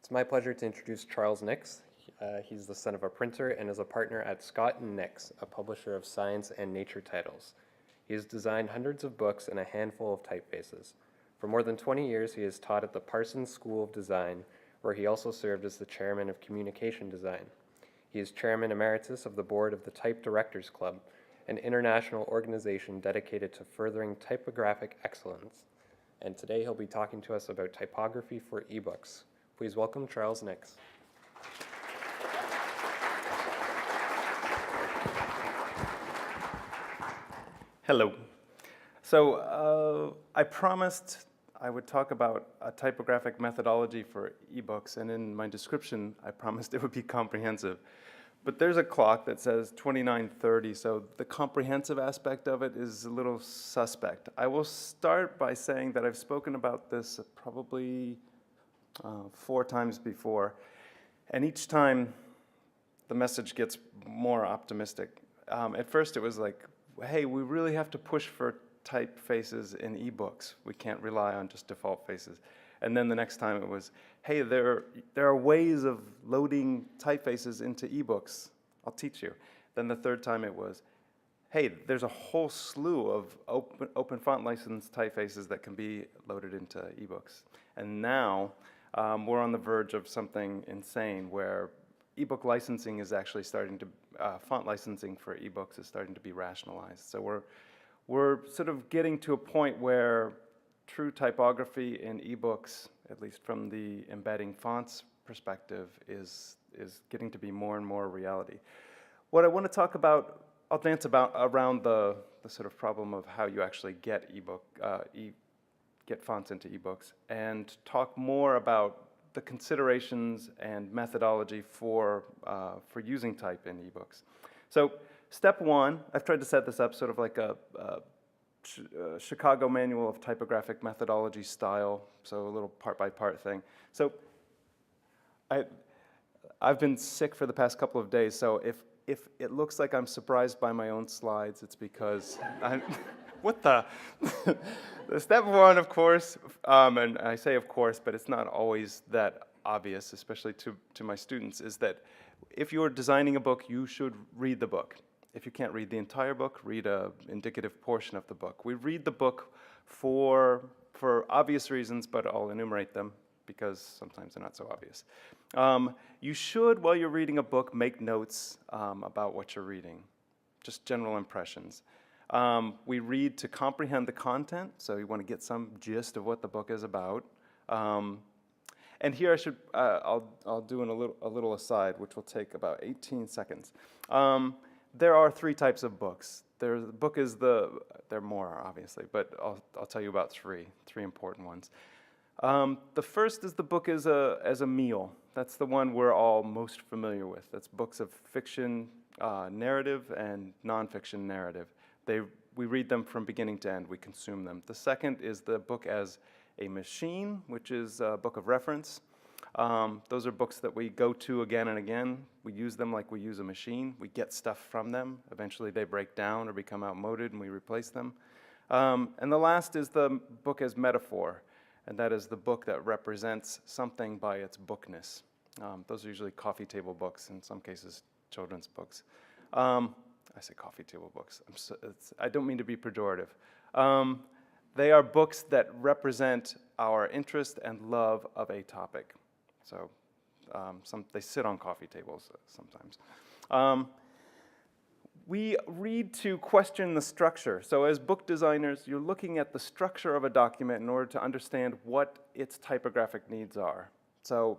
It's my pleasure to introduce Charles Nix. He's the son of a printer and is a partner at Scott & Nix, a publisher of science and nature titles. He has designed hundreds of books and a handful of typefaces. For more than 20 years, he has taught at the Parsons School of Design, where he also served as the chairman of communication design. He is chairman emeritus of the board of the Type Directors Club, an international organization dedicated to furthering typographic excellence. And today he'll be talking to us about typography for ebooks. Please welcome Charles Nix. Hello. So I promised I would talk about a typographic methodology for ebooks, and in my description I promised it would be comprehensive. But there's a clock that says 29:30, so the comprehensive aspect of it is a little suspect. I will start by saying that I've spoken about this probably 4 times before, and each time the message gets more optimistic. At first it was like, hey, we really have to push for typefaces in ebooks. We can't rely on just default faces. And then the next time it was, hey, there are ways of loading typefaces into ebooks. I'll teach you. Then the third time it was, hey, there's a whole slew of open font licensed typefaces that can be loaded into ebooks. And now we're on the verge of something insane where ebook licensing is actually starting to, font licensing for ebooks is starting to be rationalized. So we're sort of getting to a point where true typography in ebooks, at least from the embedding fonts perspective, is getting to be more and more reality. What I want to talk about, I'll dance around the sort of problem of how you actually get get fonts into ebooks, and talk more about the considerations and methodology for using type in ebooks. So step 1, I've tried to set this up sort of like a Chicago Manual of Typographic Methodology style, so a little part-by-part thing. So I've been sick for the past couple of days, so if it looks like I'm surprised by my own slides, it's because what the? Step 1, of course, and I say of course, but it's not always that obvious, especially to my students, is that if you're designing a book, you should read the book. If you can't read the entire book, read an indicative portion of the book. We read the book for obvious reasons, but I'll enumerate them because sometimes they're not so obvious. You should, while you're reading a book, make notes about what you're reading, just general impressions. We read to comprehend the content, so you want to get some gist of what the book is about. And here I'll do a little aside, which will take about 18 seconds. There are 3 types of books. There are more obviously, but I'll tell you about 3 important ones. The first is the book as a meal. That's the one we're all most familiar with. That's books of fiction, narrative, and nonfiction narrative. We read them from beginning to end. We consume them. The second is the book as a machine, which is a book of reference. Those are books that we go to again and again. We use them like we use a machine. We get stuff from them. Eventually they break down or become outmoded and we replace them. And the last is the book as metaphor, and that is the book that represents something by its bookness. Those are usually coffee table books, in some cases children's books. I say coffee table books. I don't mean to be pejorative. They are books that represent our interest and love of a topic. So they sit on coffee tables sometimes. We read to question the structure. So as book designers, you're looking at the structure of a document in order to understand what its typographic needs are. So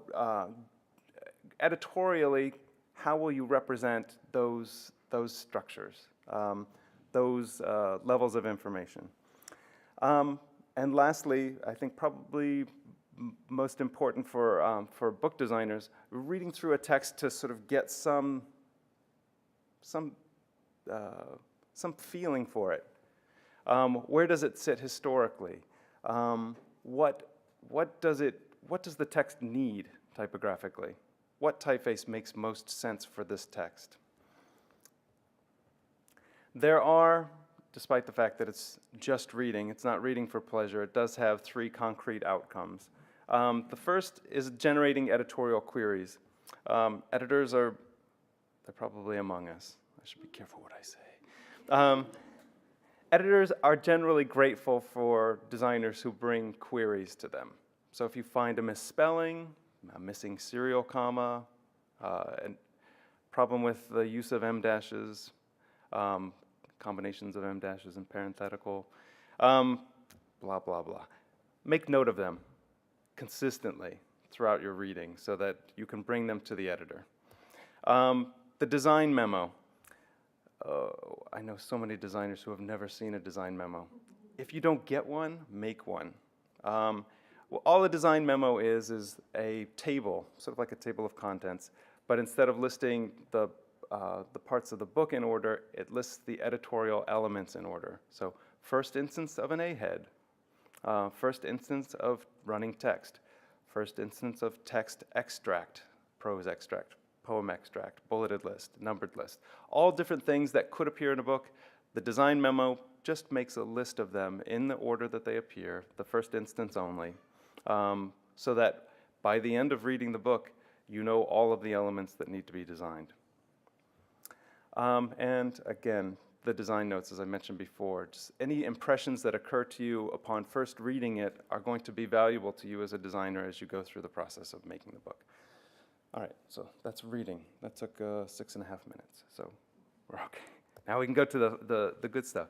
editorially, how will you represent those structures, those levels of information? And lastly, I think probably most important for book designers, we're reading through a text to sort of get some feeling for it. Where does it sit historically? What does the text need typographically? What typeface makes most sense for this text? There are, despite the fact that it's just reading, it's not reading for pleasure, it does have 3 concrete outcomes. The first is generating editorial queries. Editors they're probably among us. I should be careful what I say. Editors are generally grateful for designers who bring queries to them. So if you find a misspelling, a missing serial comma, a problem with the use of em dashes, combinations of em dashes and parenthetical, blah, blah, blah. Make note of them consistently throughout your reading so that you can bring them to the editor. The design memo. I know so many designers who have never seen a design memo. If you don't get one, make one. Well, all a design memo is a table, sort of like a table of contents, but instead of listing the parts of the book in order, it lists the editorial elements in order. So first instance of an A head, first instance of running text, first instance of text extract, prose extract, poem extract, bulleted list, numbered list, all different things that could appear in a book. The design memo just makes a list of them in the order that they appear, the first instance only, so that by the end of reading the book, you know all of the elements that need to be designed. And again, the design notes, as I mentioned before, just any impressions that occur to you upon first reading it are going to be valuable to you as a designer as you go through the process of making the book. All right, so that's reading. That took 6.5 minutes, so we're okay. Now we can go to the good stuff.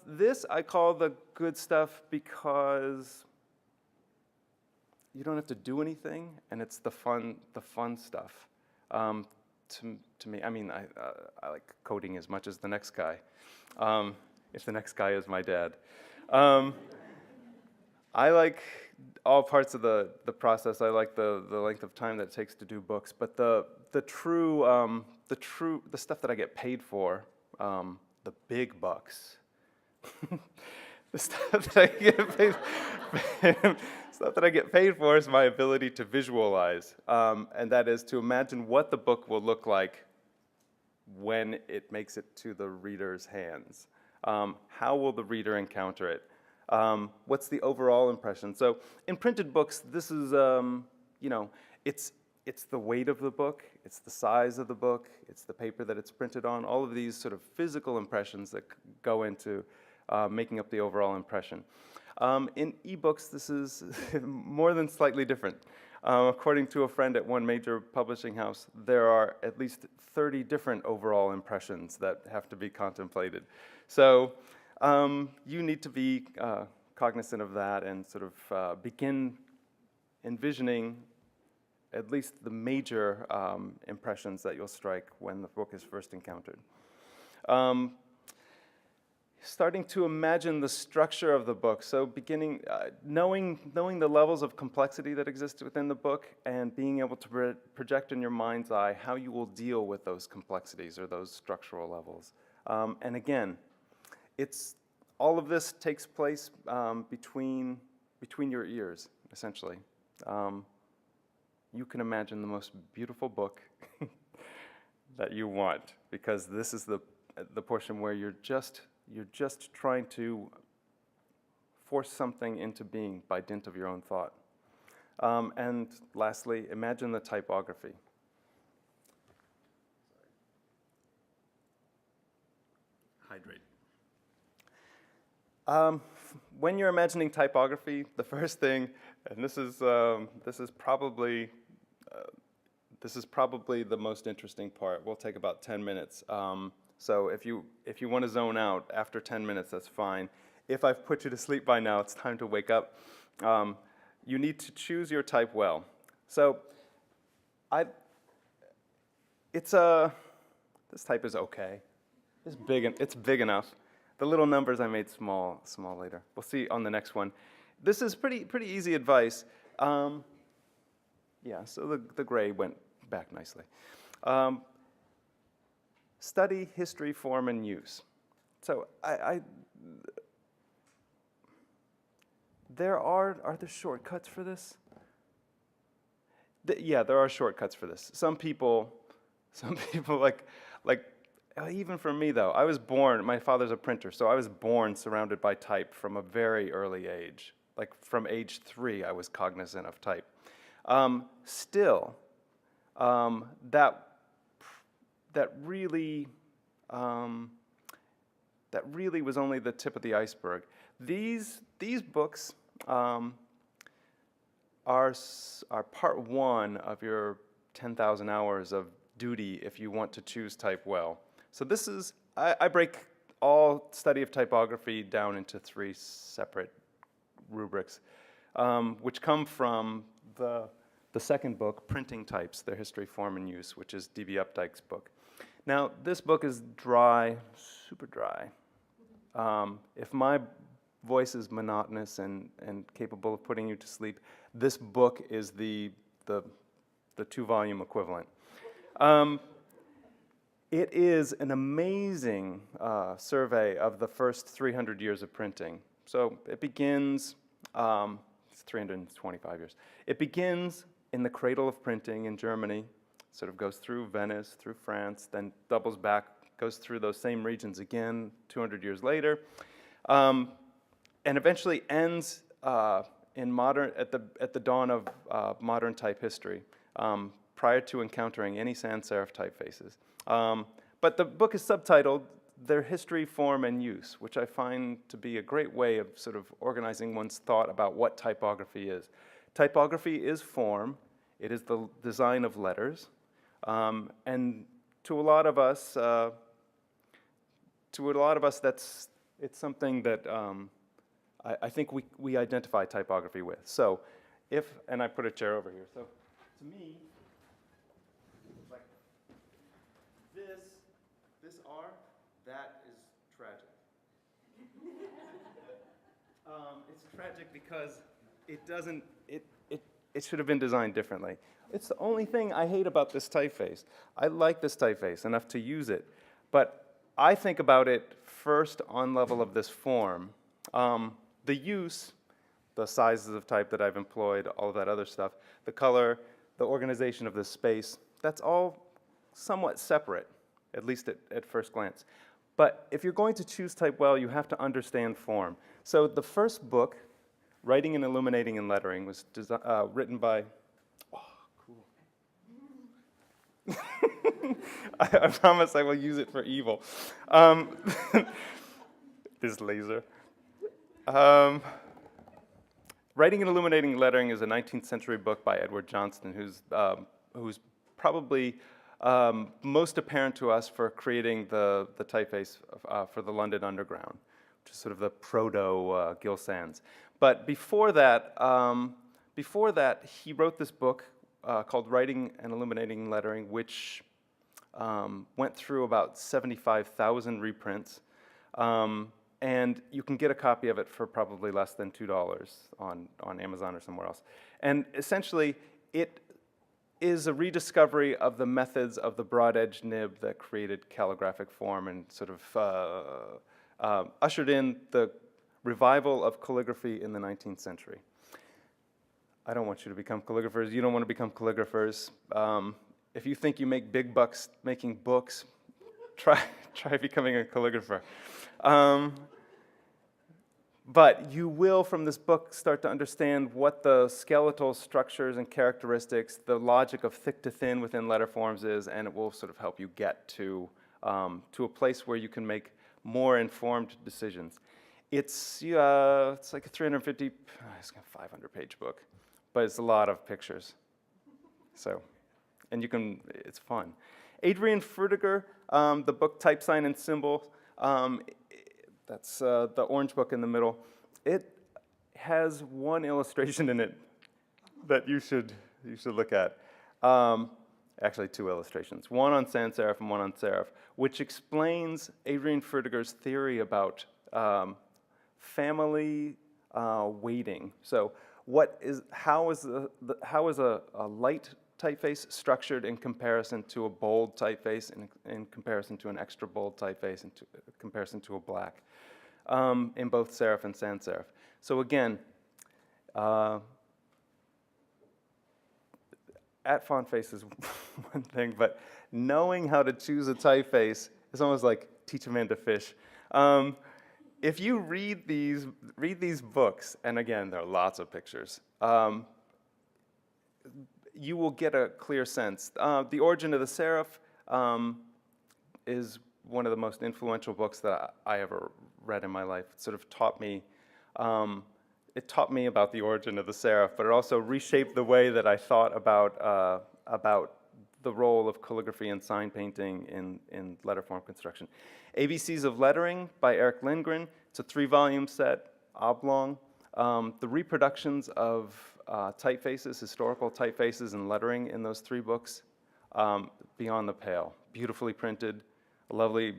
This I call the good stuff because you don't have to do anything, and it's the fun stuff. To me, I mean, I like coding as much as the next guy, if the next guy is my dad. I like all parts of the process. I like the length of time that it takes to do books, but the stuff that I get paid for, the big bucks, the stuff that I get paid for is my ability to visualize, and that is to imagine what the book will look like when it makes it to the reader's hands. How will the reader encounter it? What's the overall impression? So in printed books, this is, it's the weight of the book, it's the size of the book, it's the paper that it's printed on, all of these sort of physical impressions that go into making up the overall impression. In ebooks, this is more than slightly different. According to a friend at one major publishing house, there are at least 30 different overall impressions that have to be contemplated. So you need to be cognizant of that and sort of begin envisioning at least the major impressions that you'll strike when the book is first encountered. Starting to imagine the structure of the book, so beginning, knowing the levels of complexity that exist within the book and being able to project in your mind's eye how you will deal with those complexities or those structural levels. And again, all of this takes place between your ears, essentially. You can imagine the most beautiful book that you want, because this is the portion where you're just trying to force something into being by dint of your own thought. And lastly, imagine the typography. Hydrate. When you're imagining typography, the first thing, and this is probably the most interesting part. We'll take about 10 minutes. So if you want to zone out after 10 minutes, that's fine. If I've put you to sleep by now, it's time to wake up. You need to choose your type well. So this type is okay. It's big enough. The little numbers I made small later. We'll see on the next one. This is pretty easy advice. Yeah, so the gray went back nicely. Study history, form, and use. So are there shortcuts for this? Yeah, there are shortcuts for this. Some people like even for me though, my father's a printer, so I was born surrounded by type from a very early age. like from age 3, I was cognizant of type. Still, that really was only the tip of the iceberg. These books are part 1 of your 10,000 hours of duty if you want to choose type well. So this is, I break all study of typography down into 3 separate rubrics, which come from the second book, Printing Types, Their History, Form, and Use, which is D.B. Updike's book. Now, this book is dry, super dry. If my voice is monotonous and capable of putting you to sleep, this book is the 2-volume equivalent. It is an amazing survey of the first 300 years of printing. So it begins, it's 325 years. It begins in the cradle of printing in Germany, sort of goes through Venice, through France, then doubles back, goes through those same regions again 200 years later, and eventually ends in at the dawn of modern type history, prior to encountering any sans serif typefaces. But the book is subtitled Their History, Form, and Use, which I find to be a great way of sort of organizing one's thought about what typography is. Typography is form. It is the design of letters. And to a lot of us, it's something that I think we identify typography with. So and I put a chair over here. So to me, like this R, that is tragic. It's tragic because it should have been designed differently. It's the only thing I hate about this typeface. I like this typeface enough to use it, but I think about it first on level of this form. The use, the sizes of type that I've employed, all of that other stuff, the color, the organization of this space, that's all somewhat separate, at least at first glance. But if you're going to choose type well, you have to understand form. So the first book, Writing and Illuminating and Lettering, was written by, I promise I will use it for evil. This laser. Writing and Illuminating Lettering is a 19th century book by Edward Johnston, who's probably most apparent to us for creating the typeface for the London Underground, which is sort of the proto Gill Sans. But before that, he wrote this book called Writing and Illuminating Lettering, which went through about 75,000 reprints. And you can get a copy of it for probably less than $2 on Amazon or somewhere else. And essentially, it is a rediscovery of the methods of the broad-edged nib that created calligraphic form and sort of ushered in the revival of calligraphy in the 19th century. I don't want you to become calligraphers. You don't want to become calligraphers. If you think you make big bucks making books, try becoming a calligrapher. But you will, from this book, start to understand what the skeletal structures and characteristics, the logic of thick to thin within letter forms is, and it will sort of help you get to a place where you can make more informed decisions. It's like a 350, it's a 500-page book, but it's a lot of pictures. So, and it's fun. Adrian Frutiger, the book Type, Sign, and Symbol, that's the orange book in the middle. It has one illustration in it that you should look at. Actually, 2 illustrations, one on sans serif and one on serif, which explains Adrian Frutiger's theory about family weighting. So, how is a light typeface structured in comparison to a bold typeface, in comparison to an extra bold typeface, in comparison to a black, in both serif and sans serif. So again, at font face is one thing, but knowing how to choose a typeface is almost like teach a man to fish. if you read these books, and again, there are lots of pictures, you will get a clear sense. The Origin of the Serif is one of the most influential books that I ever read in my life. It sort of taught me, it taught me about the origin of the serif, but it also reshaped the way that I thought about the role of calligraphy and sign painting in letterform construction. ABCs of Lettering by Eric Lindgren. It's a 3-volume set, oblong. The reproductions of typefaces, historical typefaces and lettering in those 3 books, beyond the pale. Beautifully printed, a lovely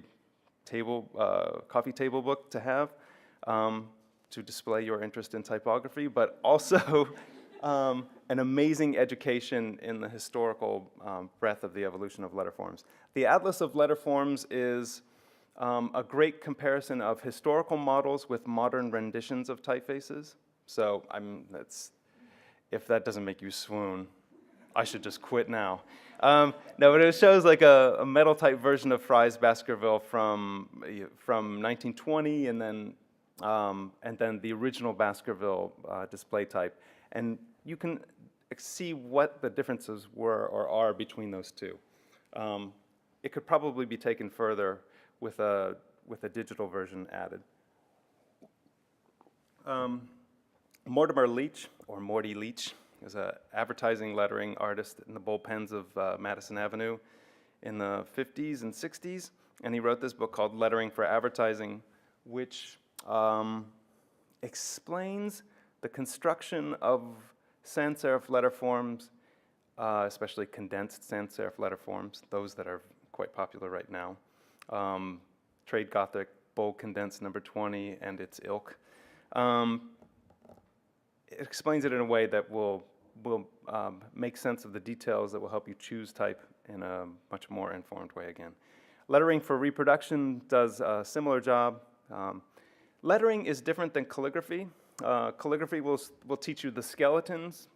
coffee table book to have to display your interest in typography, but also an amazing education in the historical breadth of the evolution of letterforms. The Atlas of Letterforms is a great comparison of historical models with modern renditions of typefaces. So if that doesn't make you swoon, I should just quit now. No, but it shows like a metal type version of Fry's Baskerville from 1920, and then the original Baskerville display type, and you can see what the differences were or are between those two. It could probably be taken further with a digital version added. Mortimer Leach, or Morty Leach, is an advertising lettering artist in the bullpens of Madison Avenue in the 50s and 60s, and he wrote this book called Lettering for Advertising, which explains the construction of sans serif letterforms, especially condensed sans serif letterforms, those that are quite popular right now. Trade Gothic, bold condensed number 20, and its ilk. It explains it in a way that will make sense of the details that will help you choose type in a much more informed way again. Lettering for Reproduction does a similar job. Lettering is different than calligraphy. Calligraphy will teach you the skeletons.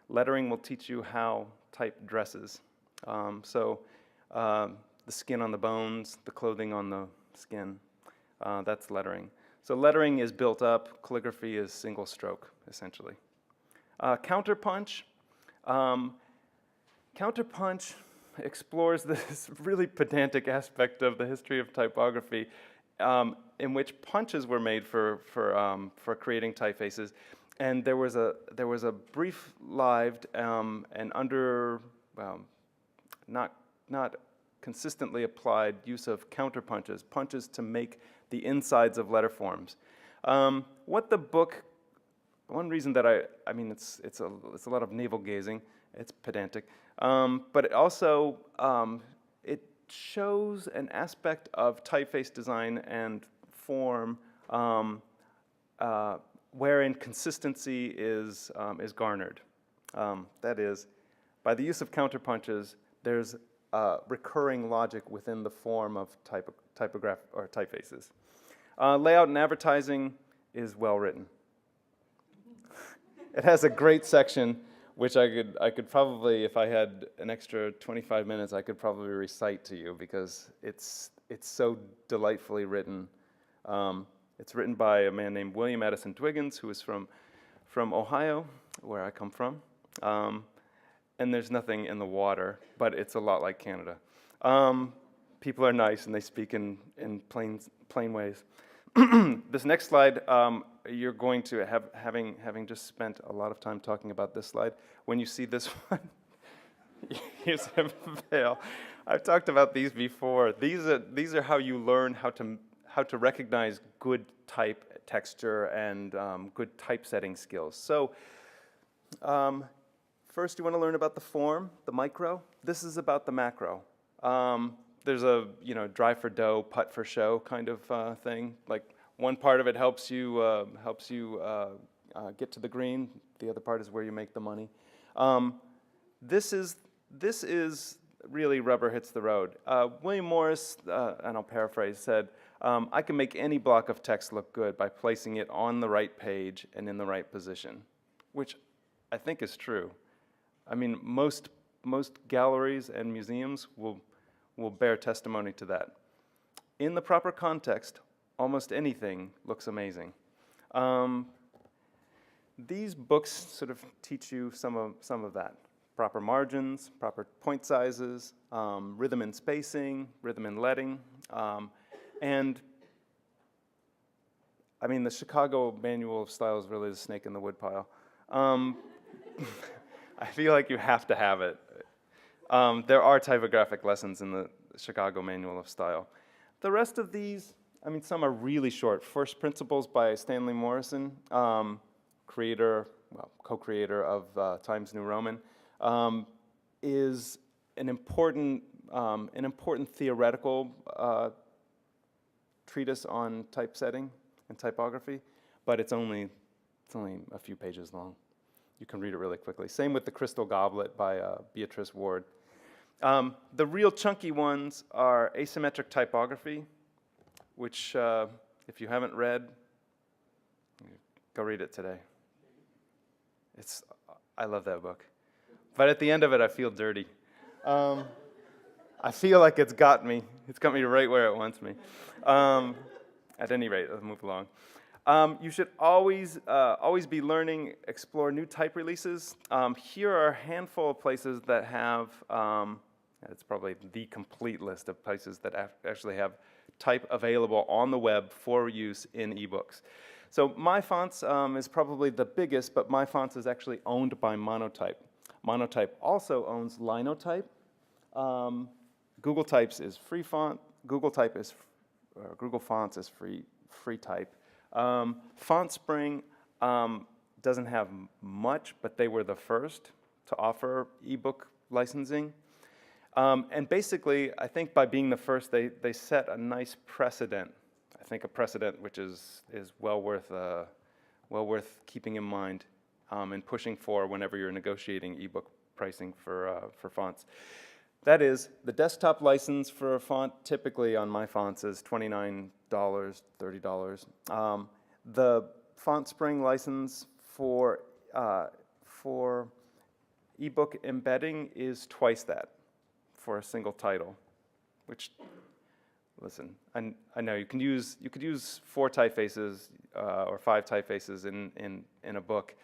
Lettering will teach you how type dresses. The skin on the bones, the clothing on the skin, that's lettering. So lettering is built up, calligraphy is single stroke, essentially. Counterpunch. Counterpunch explores this really pedantic aspect of the history of typography, in which punches were made for creating typefaces, and there was a brief-lived and not consistently applied use of counterpunches, punches to make the insides of letterforms. What the book, one reason that I mean it's a lot of navel gazing, it's pedantic, but it also it shows an aspect of typeface design and form wherein consistency is garnered. That is, by the use of counterpunches, there's recurring logic within the form of typograph or typefaces. Layout and advertising is well written. It has a great section, which I could probably, if I had an extra 25 minutes, I could probably recite to you because it's so delightfully written. It's written by a man named William Addison Dwiggins, who is from Ohio, where I come from. And there's nothing in the water, but it's a lot like Canada. People are nice and they speak in plain ways. This next slide, you're going to having just spent a lot of time talking about this slide. When you see this one, here's a veil. I've talked about these before. These are how you learn how to recognize good type texture and good typesetting skills. So. First, you want to learn about the form, the micro. This is about the macro. There's a dry for dough, putt for show kind of thing. Like one part of it helps you get to the green. The other part is where you make the money. This is really rubber hits the road. William Morris, and I'll paraphrase, said, "I can make any block of text look good by placing it on the right page and in the right position," which I think is true. I mean, most galleries and museums will bear testimony to that. In the proper context, almost anything looks amazing. These books sort of teach you some of that. Proper margins, proper point sizes, rhythm and spacing, rhythm and leading, and I mean, the Chicago Manual of Style is really the snake in the woodpile. I feel like you have to have it. There are typographic lessons in the Chicago Manual of Style. The rest of these, I mean, some are really short. First Principles by Stanley Morrison, co-creator of Times New Roman, is an important theoretical treatise on typesetting and typography, but it's only a few pages long. You can read it really quickly. Same with The Crystal Goblet by Beatrice Ward. The real chunky ones are Asymmetric Typography, which if you haven't read, go read it today. I love that book. But at the end of it, I feel dirty. I feel like it's got me. It's got me right where it wants me. At any rate, let's move along. You should always be learning, explore new type releases. Here are a handful of places that have, it's probably the complete list of places that actually have type available on the web for use in ebooks. So MyFonts is probably the biggest, but MyFonts is actually owned by Monotype. Monotype also owns Linotype. Google Types is free font. Google Fonts is free type. FontSpring doesn't have much, but they were the first to offer ebook licensing. And basically, I think by being the first, they set a nice precedent. I think a precedent which is well worth keeping in mind and pushing for whenever you're negotiating ebook pricing for fonts. That is, the desktop license for a font typically on MyFonts is $29, $30. The FontSpring license for ebook embedding is twice that for a single title, which, listen, I know you could use 4 typefaces or 5 typefaces in a book,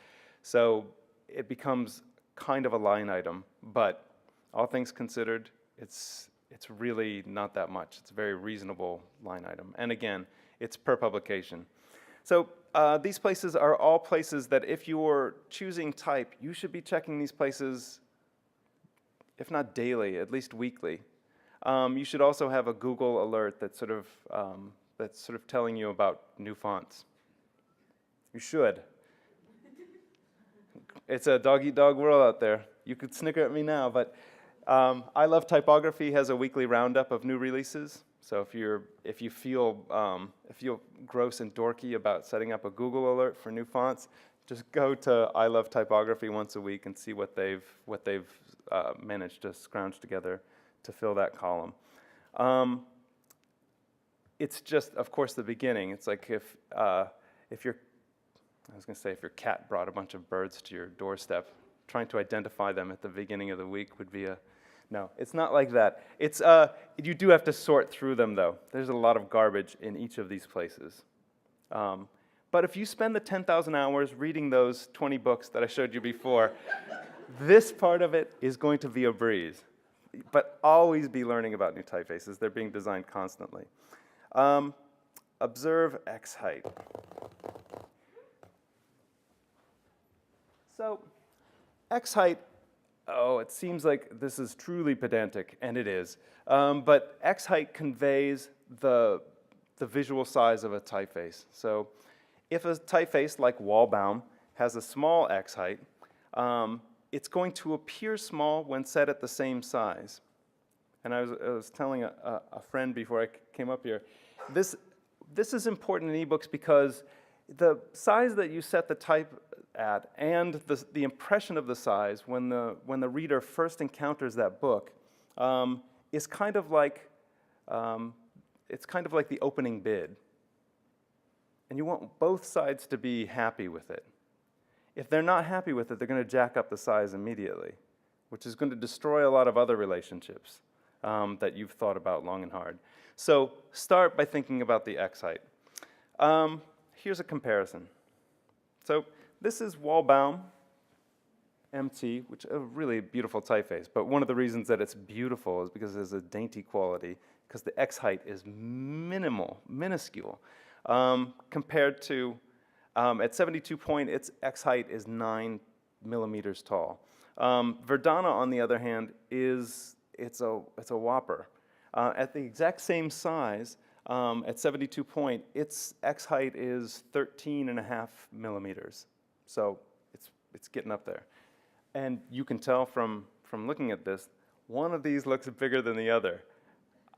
so it becomes kind of a line item, but all things considered, it's really not that much. It's a very reasonable line item. And again, it's per publication. So these places are all places that if you're choosing type, you should be checking these places, if not daily, at least weekly. You should also have a Google alert that's sort of telling you about new fonts. You should. It's a dog-eat-dog world out there. You could snicker at me now, but I Love Typography has a weekly roundup of new releases. So if you feel gross and dorky about setting up a Google alert for new fonts, just go to I Love Typography once a week and see what they've managed to scrounge together to fill that column. It's just, of course, the beginning. It's like if your cat brought a bunch of birds to your doorstep, trying to identify them at the beginning of the week would be no, it's not like that. It's, you do have to sort through them, though. There's a lot of garbage in each of these places. But if you spend the 10,000 hours reading those 20 books that I showed you before, this part of it is going to be a breeze. But always be learning about new typefaces. They're being designed constantly. Observe X height. So X height, it seems like this is truly pedantic, and it is. But X height conveys the visual size of a typeface. So if a typeface like Wallbaum has a small X height, it's going to appear small when set at the same size. And I was telling a friend before I came up here, this is important in ebooks because the size that you set the type at and the impression of the size when the reader first encounters that book is kind of like the opening bid. And you want both sides to be happy with it. If they're not happy with it, they're going to jack up the size immediately, which is going to destroy a lot of other relationships that you've thought about long and hard. So start by thinking about the X height. Here's a comparison. So this is Wallbaum MT, which is a really beautiful typeface. But one of the reasons that it's beautiful is because it has a dainty quality, because the X height is minuscule. Compared to, at 72 point, its X height is 9 millimeters tall. Verdana, on the other hand, it's a whopper. At the exact same size, at 72 point, its X height is 13.5 millimeters. So it's getting up there. And you can tell from looking at this, one of these looks bigger than the other.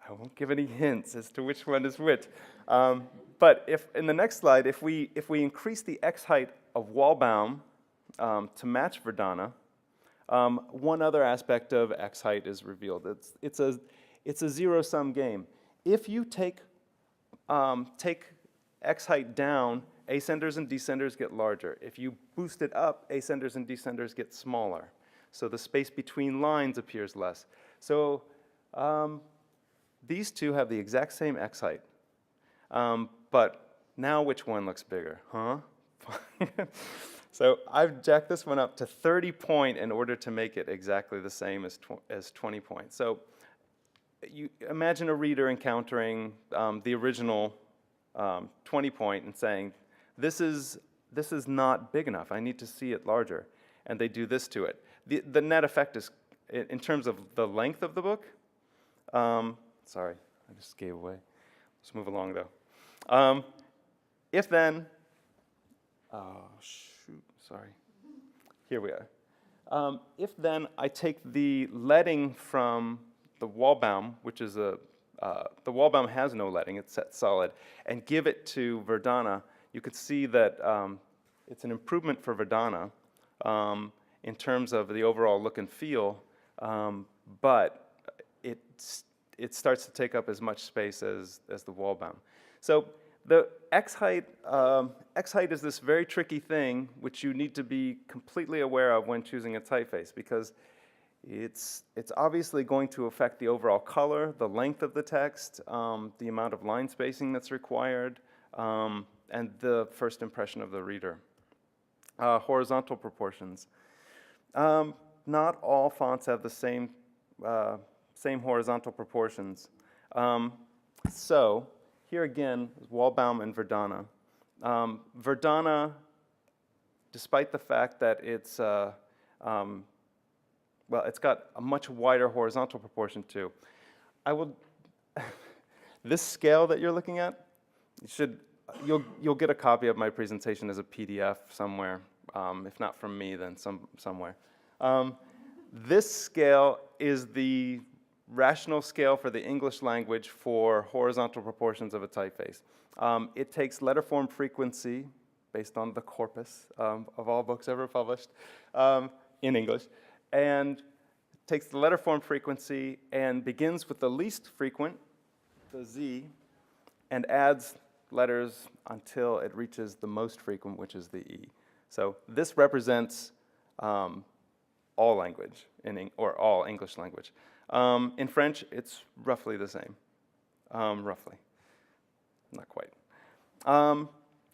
I won't give any hints as to which one is which. But if in the next slide, if we increase the X height of Wallbaum to match Verdana, one other aspect of X height is revealed. It's a zero-sum game. If you take X height down, ascenders and descenders get larger. If you boost it up, ascenders and descenders get smaller. So the space between lines appears less. So these two have the exact same X height. But now which one looks bigger, huh? So I've jacked this one up to 30 point in order to make it exactly the same as 20 point. So you imagine a reader encountering the original 20 point and saying, this is not big enough. I need to see it larger. And they do this to it. The net effect is, in terms of the length of the book, sorry, I just gave away. Let's move along, though. If then, oh, shoot, sorry. Here we are. If then I take the leading from the Wallbaum, which is the Wallbaum has no leading, it's set solid, and give it to Verdana, you could see that it's an improvement for Verdana in terms of the overall look and feel, but it starts to take up as much space as the Wallbaum. So the X height is this very tricky thing which you need to be completely aware of when choosing a typeface, because it's obviously going to affect the overall color, the length of the text, the amount of line spacing that's required, and the first impression of the reader. Horizontal proportions. Not all fonts have the same horizontal proportions. So here again is Wallbaum and Verdana. Verdana, despite the fact that it's it's got a much wider horizontal proportion too. This scale that you're looking at, you'll get a copy of my presentation as a PDF somewhere. If not from me, then somewhere. This scale is the rational scale for the English language for horizontal proportions of a typeface. It takes letter form frequency, based on the corpus of all books ever published in English, and takes the letter form frequency and begins with the least frequent, the Z, and adds letters until it reaches the most frequent, which is the E. So this represents all language, or all English language. In French, it's roughly the same, roughly, not quite.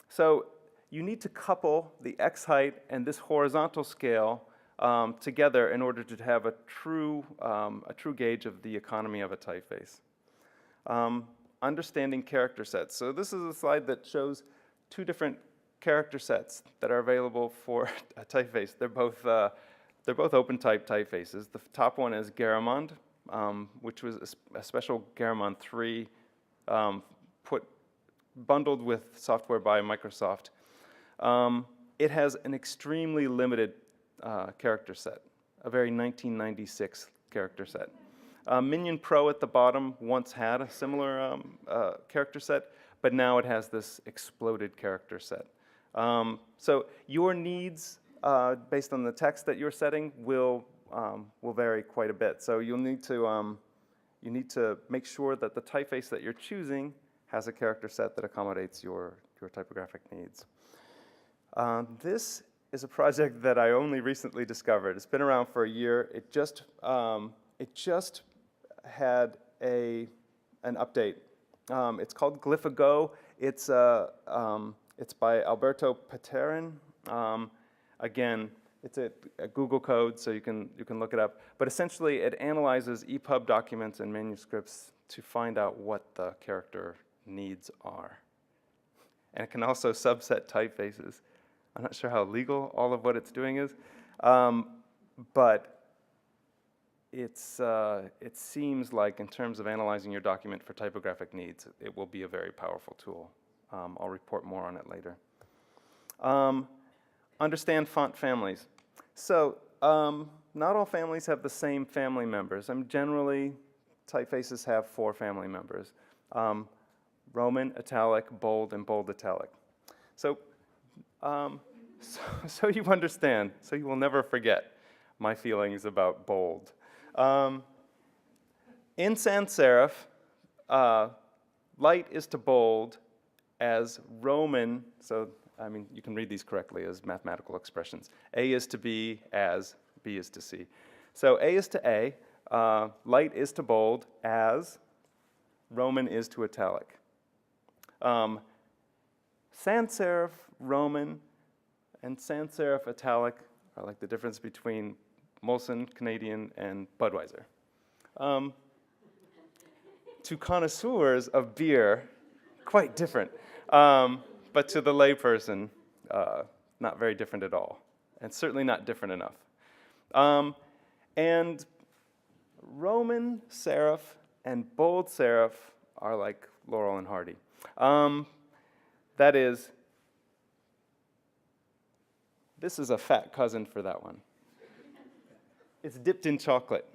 So you need to couple the X height and this horizontal scale together in order to have a true gauge of the economy of a typeface. Understanding character sets. So this is a slide that shows two different character sets that are available for a typeface. They're both Opentype typefaces. The top one is Garamond, which was a special Garamond 3 bundled with software by Microsoft. It has an extremely limited character set, a very 1996 character set. Minion Pro at the bottom once had a similar character set, but now it has this exploded character set. So your needs, based on the text that you're setting, will vary quite a bit. So you need to make sure that the typeface that you're choosing has a character set that accommodates your typographic needs. This is a project that I only recently discovered. It's been around for a year. It just had an update. It's called GlyphaGo. It's by Alberto Paterin. Again, it's a Google code, so you can look it up. But essentially, it analyzes EPUB documents and manuscripts to find out what the character needs are. And it can also subset typefaces. I'm not sure how legal all of what it's doing is, but it seems like in terms of analyzing your document for typographic needs, it will be a very powerful tool. I'll report more on it later. Understand font families. So not all families have the same family members. Generally, typefaces have 4 family members. Roman, italic, bold, and bold italic. So you understand, so you will never forget my feelings about bold. In sans serif, light is to bold as Roman, so you can read these correctly as mathematical expressions. A is to B as B is to C. So A is to A, light is to bold as Roman is to italic. Sans serif Roman and sans serif italic are like the difference between Molson, Canadian, and Budweiser. To connoisseurs of beer, quite different. But to the layperson, not very different at all, and certainly not different enough. And Roman serif and bold serif are like Laurel and Hardy. That is, this is a fat cousin for that one. It's dipped in chocolate.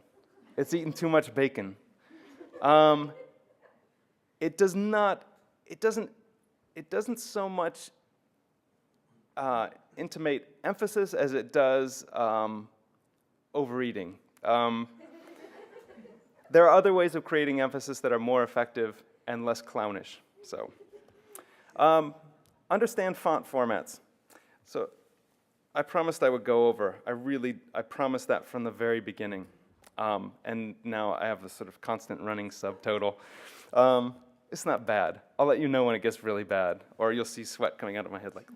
It's eaten too much bacon. It doesn't so much intimate emphasis as it does overeating. There are other ways of creating emphasis that are more effective and less clownish. So, understand font formats. So, I promised I would go over. I promised that from the very beginning. And now I have this sort of constant running subtotal. It's not bad. I'll let you know when it gets really bad, or you'll see sweat coming out of my head like.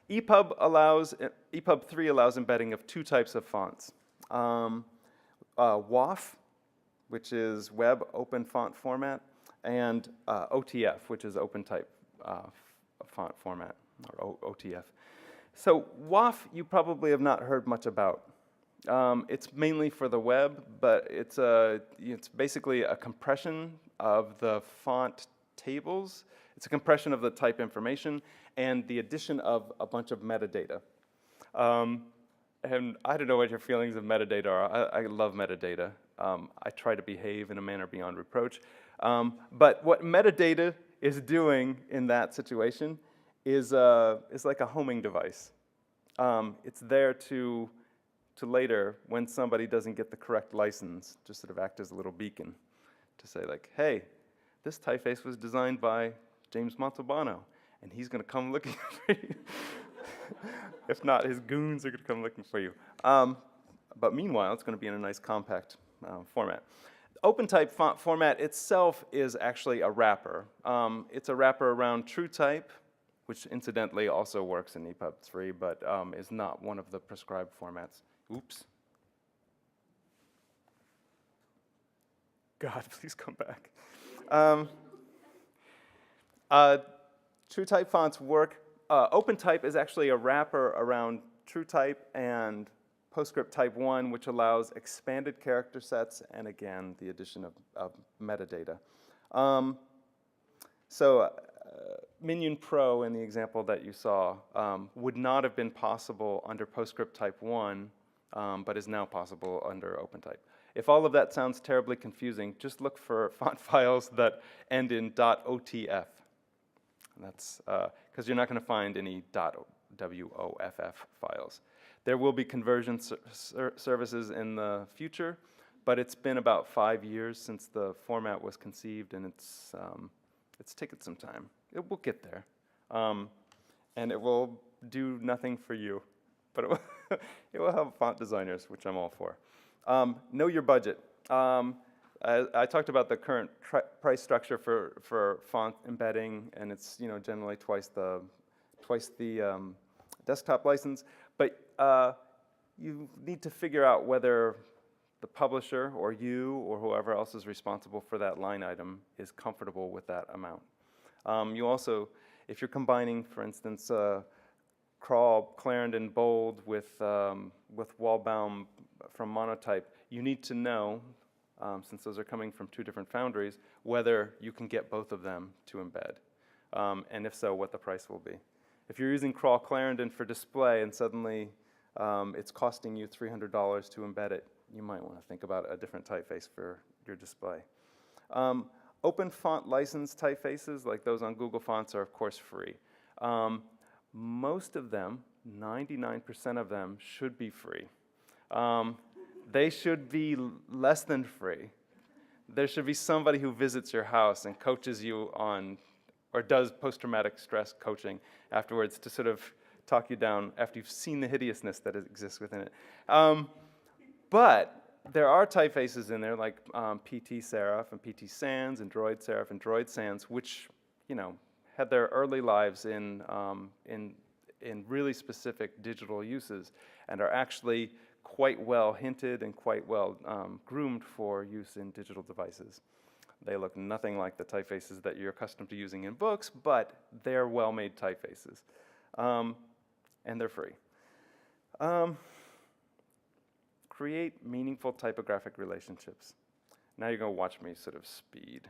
EPUB 3 allows embedding of 2 types of fonts. WOF, which is Web Open Font Format, and OTF, which is Opentype Font Format, or OTF. So WOF you probably have not heard much about. It's mainly for the web, but it's basically a compression of the font tables. It's a compression of the type information and the addition of a bunch of metadata. And I don't know what your feelings of metadata are. I love metadata. I try to behave in a manner beyond reproach. But what metadata is doing in that situation is like a homing device. It's there to later, when somebody doesn't get the correct license, just sort of act as a little beacon to say like, hey, this typeface was designed by James Montalbano, and he's going to come looking for you. If not, his goons are going to come looking for you. But meanwhile, it's going to be in a nice compact format. Opentype font format itself is actually a wrapper. It's a wrapper around TrueType, which incidentally also works in EPUB 3, but is not one of the prescribed formats. Oops. God, please come back. TrueType fonts work. Opentype is actually a wrapper around TrueType and PostScript Type 1, which allows expanded character sets and, again, the addition of metadata. Minion Pro, in the example that you saw, would not have been possible under PostScript Type 1, but is now possible under Opentype. If all of that sounds terribly confusing, just look for font files that end in .otf. That's because you're not going to find any .woff files. There will be conversion services in the future, but it's been about 5 years since the format was conceived, and it's taken some time. It will get there, and it will do nothing for you, but it will help font designers, which I'm all for. Know your budget. I talked about the current price structure for font embedding, and it's generally twice the desktop license. But you need to figure out whether the publisher or you or whoever else is responsible for that line item is comfortable with that amount. You also, if you're combining, for instance, Crawl, Clarendon, Bold with Wallbound from Monotype, you need to know, since those are coming from two different foundries, whether you can get both of them to embed, and if so, what the price will be. If you're using Crawl Clarendon for display and suddenly it's costing you $300 to embed it, you might want to think about a different typeface for your display. Open font license typefaces, like those on Google Fonts, are of course free. Most of them, 99% of them, should be free. They should be less than free. There should be somebody who visits your house and coaches you on, or does post-traumatic stress coaching afterwards to sort of talk you down after you've seen the hideousness that exists within it. But there are typefaces in there like PT Serif and PT Sans and Droid Serif and Droid Sans, which had their early lives in really specific digital uses and are actually quite well hinted and quite well groomed for use in digital devices. They look nothing like the typefaces that you're accustomed to using in books, but they're well-made typefaces, and they're free. Create meaningful typographic relationships. Now you're going to watch me sort of speed.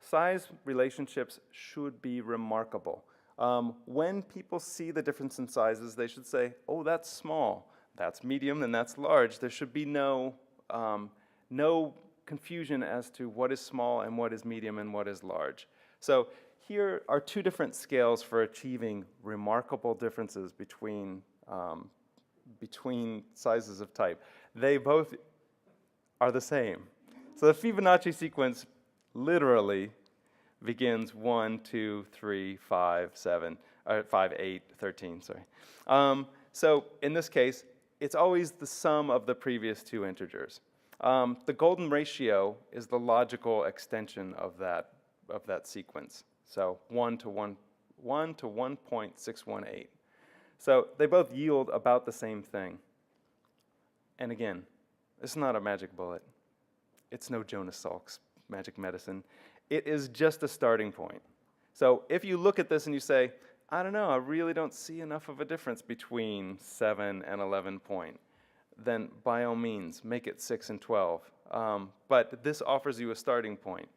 Size relationships should be remarkable. When people see the difference in sizes, they should say, oh, that's small, that's medium, and that's large. There should be no confusion as to what is small and what is medium and what is large. So here are two different scales for achieving remarkable differences between sizes of type. They both are the same. So the Fibonacci sequence literally begins 1, 2, 3, 5, 7, 5, 8, 13, sorry. So in this case, it's always the sum of the previous two integers. The golden ratio is the logical extension of that sequence. So 1 to 1.618. So they both yield about the same thing. And again, it's not a magic bullet. It's no Jonas Salk's magic medicine. It is just a starting point. So if you look at this and you say, I don't know, I really don't see enough of a difference between 7 and 11 point, then by all means, make it 6 and 12. But this offers you a starting point.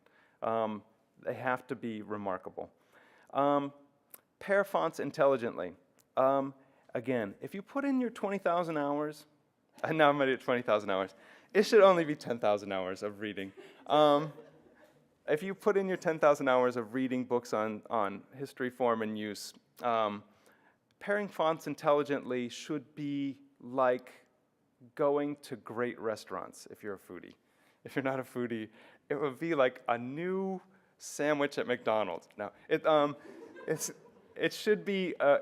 They have to be remarkable. Pair fonts intelligently. Again, if you put in your 20,000 hours, and now I'm at 20,000 hours, it should only be 10,000 hours of reading. If you put in your 10,000 hours of reading books on history, form, and use, pairing fonts intelligently should be like going to great restaurants if you're a foodie. If you're not a foodie, it would be like a new sandwich at McDonald's. Now, it should be a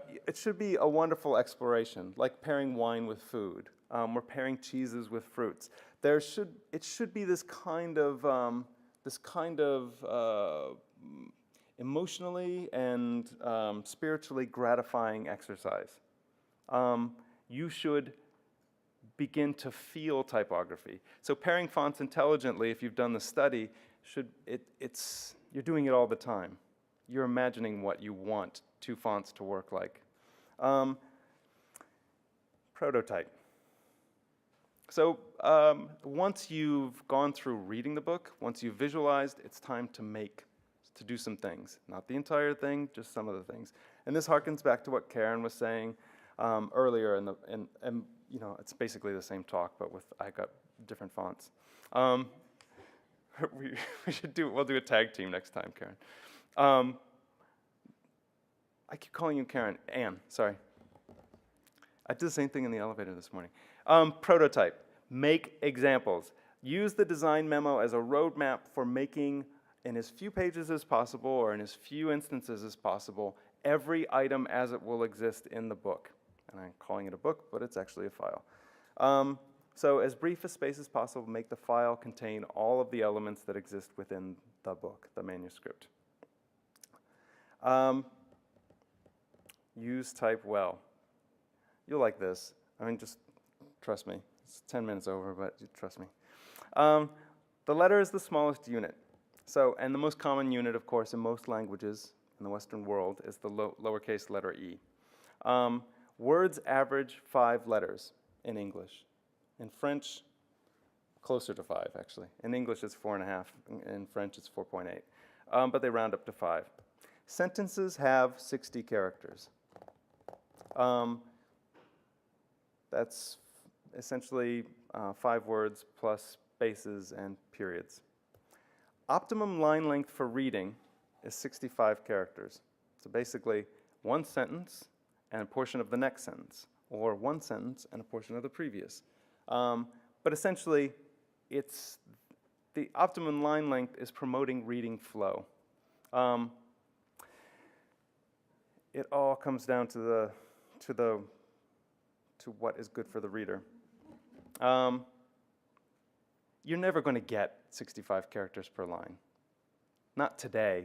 wonderful exploration, like pairing wine with food, or pairing cheeses with fruits. It should be this kind of emotionally and spiritually gratifying exercise. You should begin to feel typography. So pairing fonts intelligently, if you've done the study, you're doing it all the time. You're imagining what you want two fonts to work like. Prototype. So once you've gone through reading the book, once you've visualized, it's time to do some things. Not the entire thing, just some of the things. And this harkens back to what Karen was saying earlier, and it's basically the same talk, but I got different fonts. We'll do a tag team next time, Karen. I keep calling you Karen. Anne, sorry. I did the same thing in the elevator this morning. Prototype. Make examples. Use the design memo as a roadmap for making, in as few pages as possible or in as few instances as possible, every item as it will exist in the book. And I'm calling it a book, but it's actually a file. So as brief a space as possible, make the file contain all of the elements that exist within the book, the manuscript. Use type well. You'll like this. I mean, just trust me. It's 10 minutes over, but trust me. The letter is the smallest unit. So, and the most common unit, of course, in most languages in the Western world is the lowercase letter e. Words average 5 letters in English. In French, closer to 5, actually. In English, it's 4.5. In French, it's 4.8. But they round up to 5. Sentences have 60 characters. That's essentially 5 words plus spaces and periods. Optimum line length for reading is 65 characters. So basically, one sentence and a portion of the next sentence, or one sentence and a portion of the previous. But essentially, it's the optimum line length is promoting reading flow. It all comes down to what is good for the reader. You're never going to get 65 characters per line. Not today.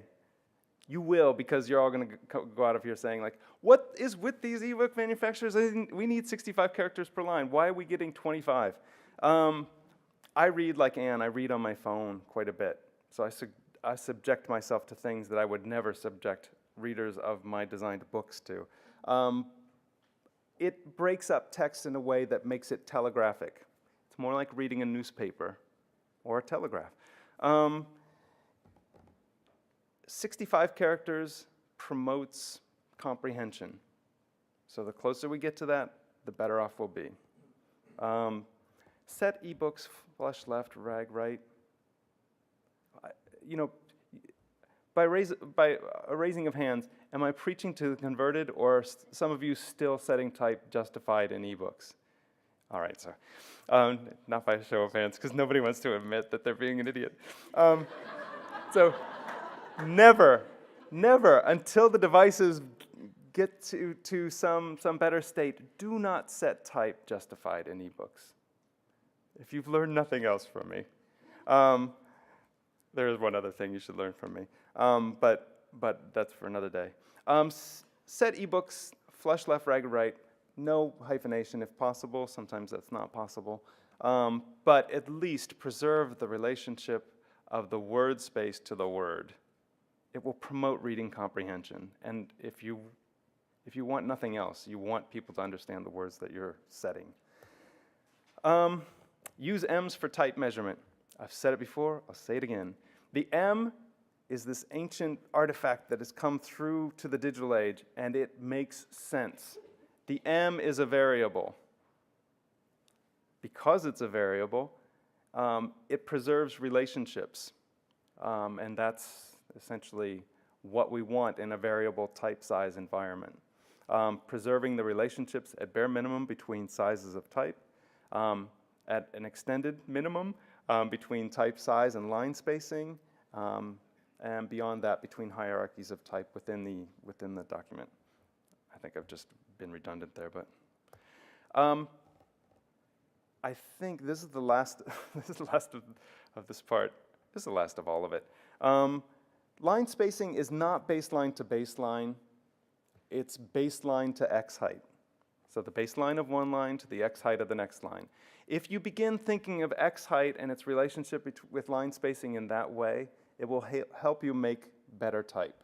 You will, because you're all going to go out of here saying, like, what is with these ebook manufacturers? We need 65 characters per line. Why are we getting 25? I read like Anne. I read on my phone quite a bit. So I subject myself to things that I would never subject readers of my designed books to. It breaks up text in a way that makes it telegraphic. It's more like reading a newspaper or a telegraph. 65 characters promotes comprehension. So the closer we get to that, the better off we'll be. Set ebooks flush left, rag right. By a raising of hands, am I preaching to the converted, or some of you still setting type justified in ebooks? All right, so not by a show of hands, because nobody wants to admit that they're being an idiot. So never, until the devices get to some better state, do not set type justified in ebooks. If you've learned nothing else from me, there is one other thing you should learn from me, but that's for another day. Set ebooks flush left, ragged right. No hyphenation if possible. Sometimes that's not possible. But at least preserve the relationship of the word space to the word. It will promote reading comprehension. And if you want nothing else, you want people to understand the words that you're setting. Use M's for type measurement. I've said it before, I'll say it again. The M is this ancient artifact that has come through to the digital age, and it makes sense. The M is a variable. Because it's a variable, it preserves relationships. And that's essentially what we want in a variable type size environment. Preserving the relationships at bare minimum between sizes of type, at an extended minimum between type size and line spacing, and beyond that between hierarchies of type within the document. I think I've just been redundant there, but I think this is the last. This is the last of this part. This is the last of all of it. Line spacing is not baseline to baseline. It's baseline to x height. So the baseline of one line to the x height of the next line. If you begin thinking of x height and its relationship with line spacing in that way, it will help you make better type.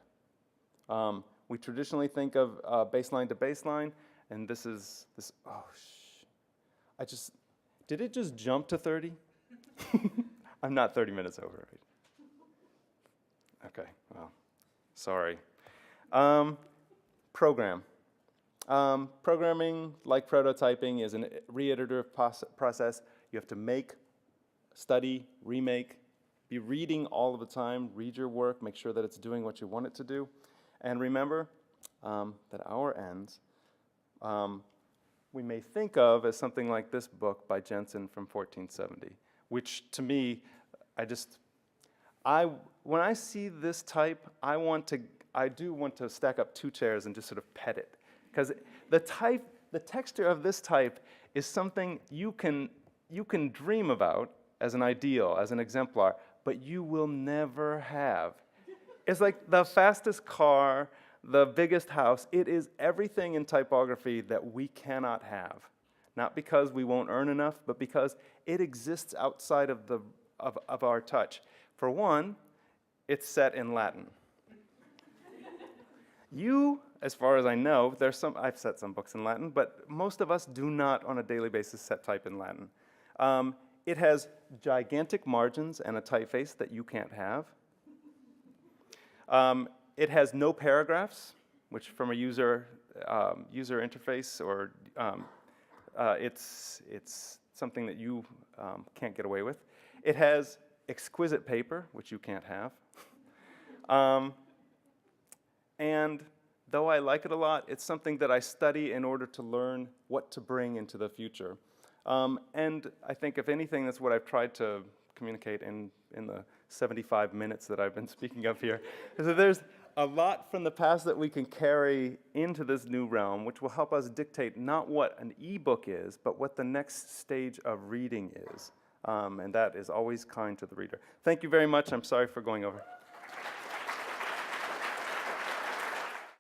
We traditionally think of baseline to baseline, and this is this. Oh, did it just jump to 30? I'm not 30 minutes over, right? Okay, well, sorry. Program. Programming, like prototyping, is an reiterative process. You have to make, study, remake, be reading all of the time, read your work, make sure that it's doing what you want it to do. And remember that our ends we may think of as something like this book by Jensen from 1470, which to me, when I see this type, I do want to stack up 2 chairs and just sort of pet it. Because the texture of this type is something you can you can dream about as an ideal, as an exemplar, but you will never have. It's like the fastest car, the biggest house. It is everything in typography that we cannot have. Not because we won't earn enough, but because it exists outside of our touch. For one, it's set in Latin. You, as far as I know, I've set some books in Latin, but most of us do not on a daily basis set type in Latin. It has gigantic margins and a typeface that you can't have. It has no paragraphs, which from a user interface or it's something that you can't get away with. It has exquisite paper, which you can't have. And though I like it a lot, it's something that I study in order to learn what to bring into the future. And I think, if anything, that's what I've tried to communicate in the 75 minutes that I've been speaking of here, is that there's a lot from the past that we can carry into this new realm, which will help us dictate not what an ebook is, but what the next stage of reading is. And that is always kind to the reader. Thank you very much. I'm sorry for going over.